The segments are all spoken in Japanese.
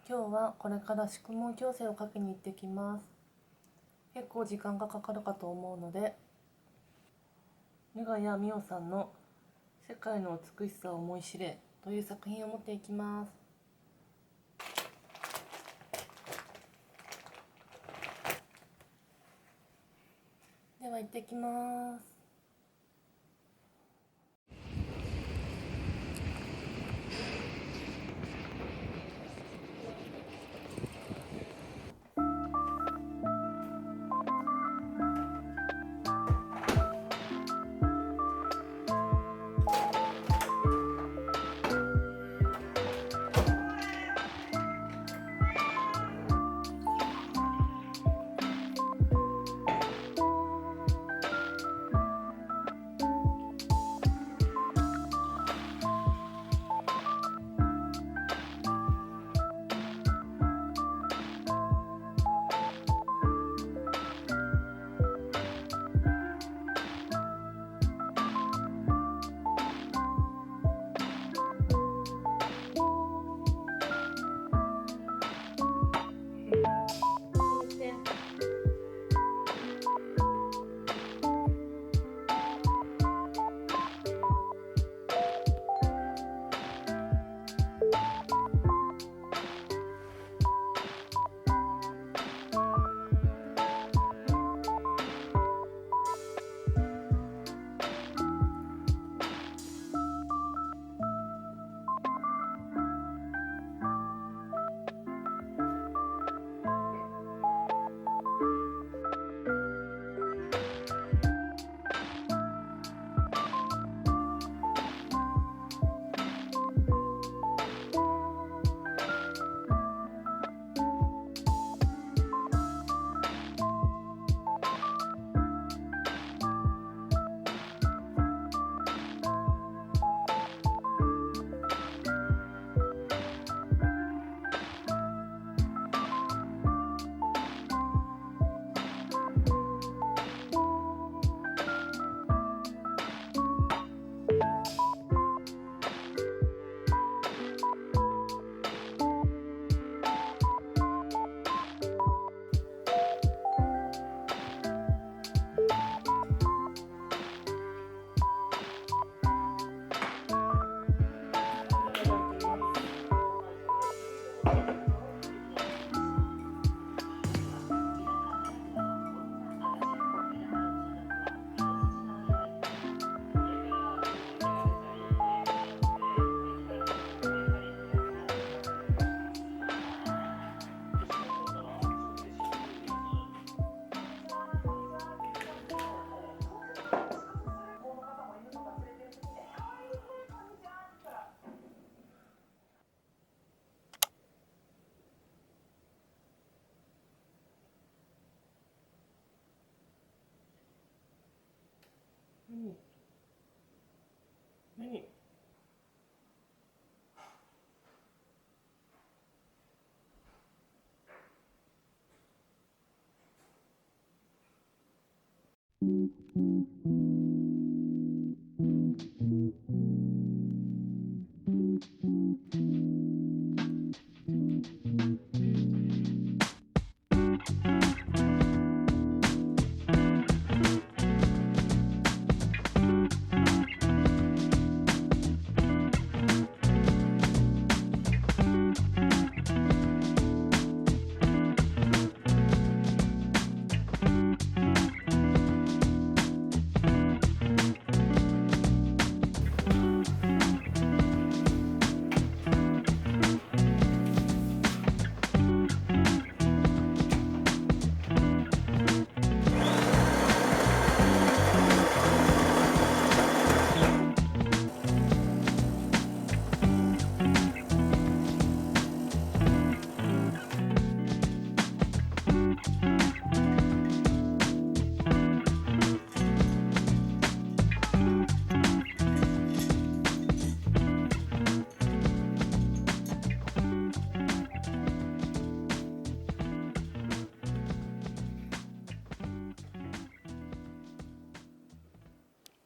今日はこれから宿問矯正をかけに行ってきます。結構時間がかかるかと思うので、ヌガヤミオさんの世界の美しさを思い知れという作品を持っていきます。では行ってきます。何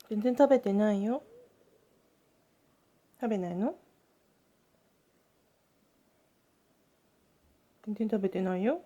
全然食べてないよ。食べないの？全然食べてないよ。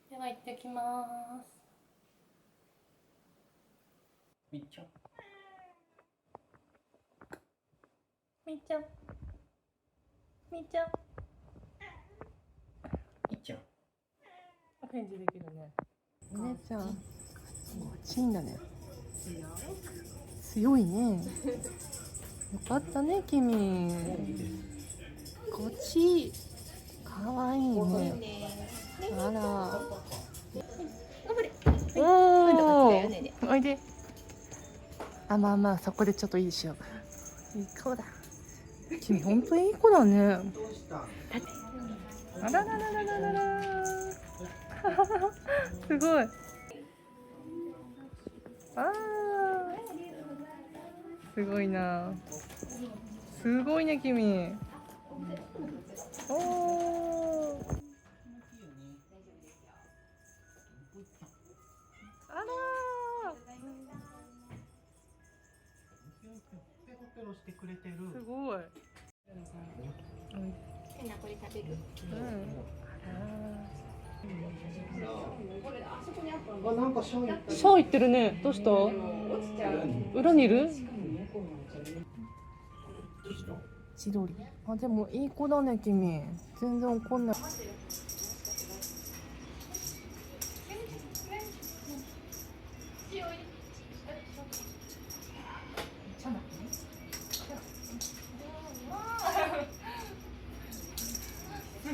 では行ってきます。みっちゃん。みっちゃん。みっちゃん。みっちゃん。お返事できるね。お姉ちゃん。ごちんだね。強いね。よかったね、君。こっち。かわいいね。あら。おお。おいで。あ、まあまあ、そこでちょっといいでしょう。いい子だ。君、本当にいい子だね。あららららららら。すごい。ああ。すごいな。すごいね、君。おお。あらペロペロしてくれてる。すごい。これ食べる。あ、なんかシャイ。シャー行ってるね。どうした？裏にいる？千鳥。あ、でもいい子だね、君。全然怒んない。す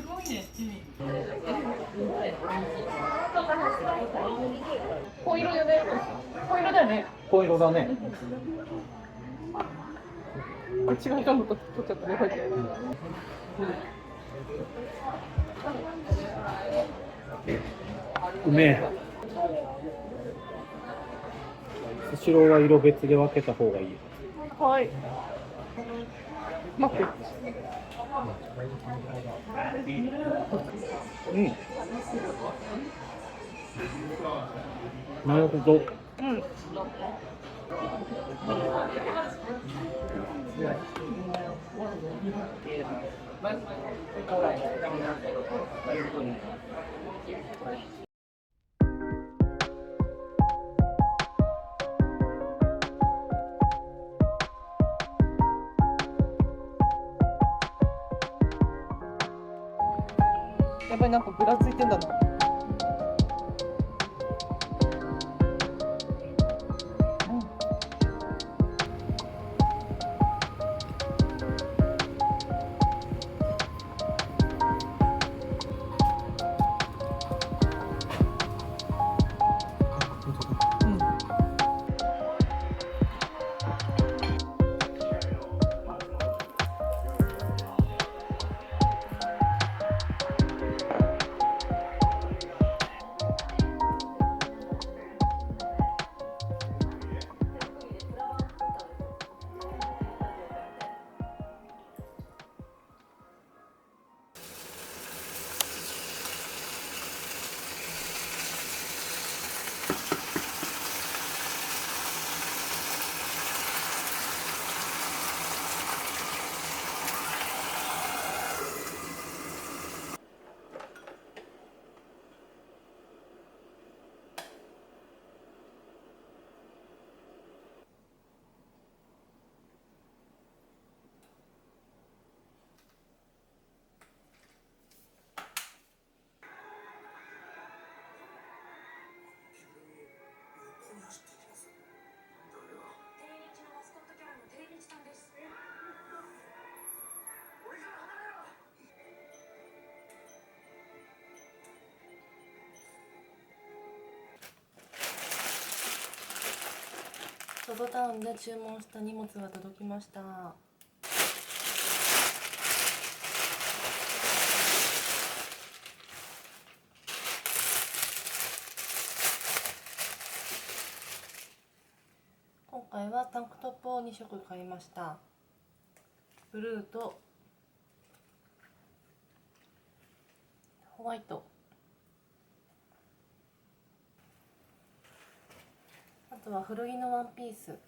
ごいね、君。紺色よね。紺色だよね。紺色だね。こっち側のと取っちゃったね、こうやって。うめえ。スシローは色別で分けた方がいい。はい。待って。うん。なるほど。うん。やっぱりなんかぐらついてんだな。ゾゾタウンで注文した荷物が届きました。今回はタンクトップを2色買いました。ブルーとホワイト、あとは古着のワンピース。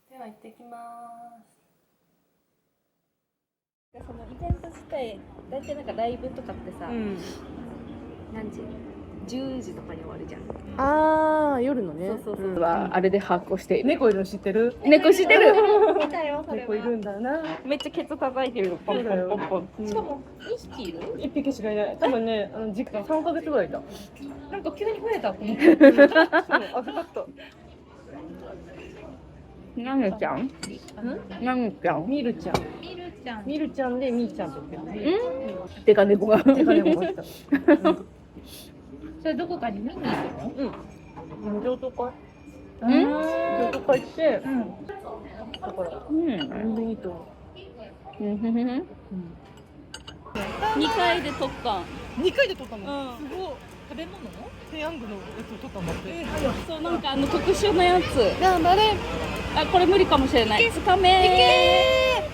では行ってきます。そのイベント自体、大体なんかライブとかってさ、何時 ?10 時とかに終わるじゃん。ああ、夜のね。そう。はあれで把握している。猫いるの知ってる？猫知ってる。見たよ、それは。猫いるんだな。めっちゃケツ叩いてるの、ポンポンポンポン。しかも2匹いる？1匹しかいない。多分ね、実家3ヶ月ぐらいいた。なんか急に増えたと思って。そう、預かった。何ちゃん？何ちゃん？ミルちゃん。ミルちゃんでミーちゃんと言ってる。デカ猫が。デカ猫が来た。それどこかに見に行くの？譲渡会。譲渡会って。だから。見に行くと。2回で撮った。2回で撮ったの？すごい。食べ物？ペヤングのやつを撮ったんだって。そう、なんか特殊なやつ。頑張れ。あ、これ無理かもしれない。つかめー。いけー。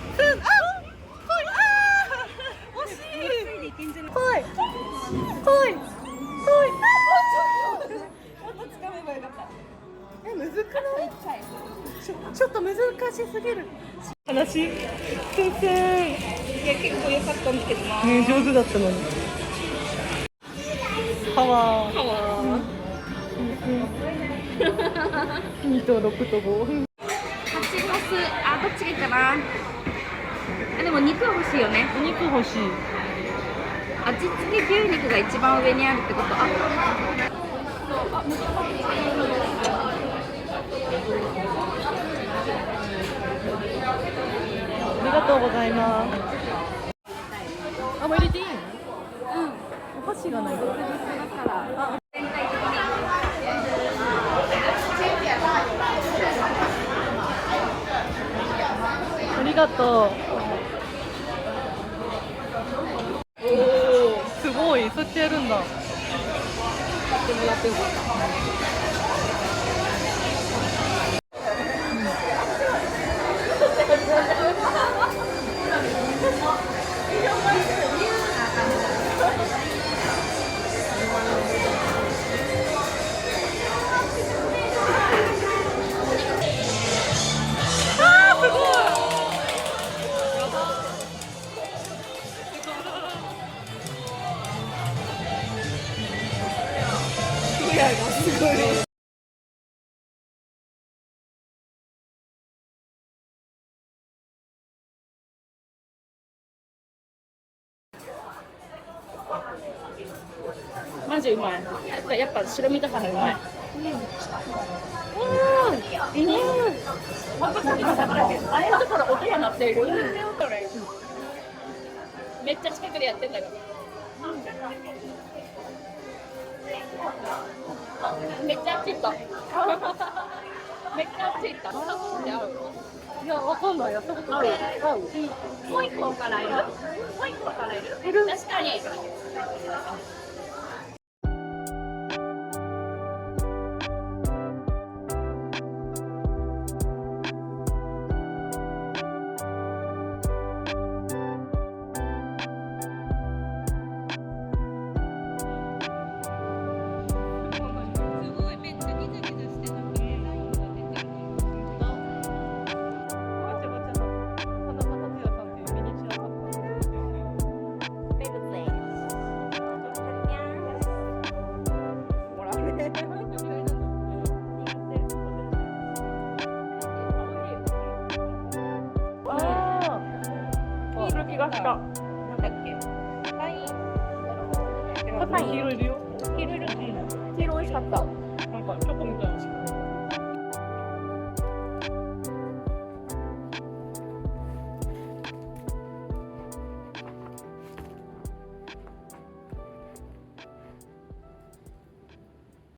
惜しい。来い。むずくない？ちょっと難しすぎる。話？先生。いや、結構良かったんだけどな。ね、上手だったのに。パワー。2と6と5。蜂の巣、あ、どっちがいいかな。あ、でも肉は欲しいよね。お肉欲しい。味付け牛肉が一番上にあるってこと。あ、ありがとうございます。あ、もう入れていいの？お箸がない。だから。全体的に。ありがとう。おお、すごい、そうやってやるんだ。やってもらってよかった。アがすごい。マジうまい。やっぱ白身魚うまい。いいね。ああいうところ音が鳴っている。めっちゃ近くでやってんだよ。めっちゃあっち行った。めっちゃあっち行った。いや、わかんない。やったことない。もう一個からいる。もう一個からいる。確かに。気がした。なんだっけ。パパイン。黄色いるよ。黄色いる。黄色美味しかった。なんかチョコみたいな。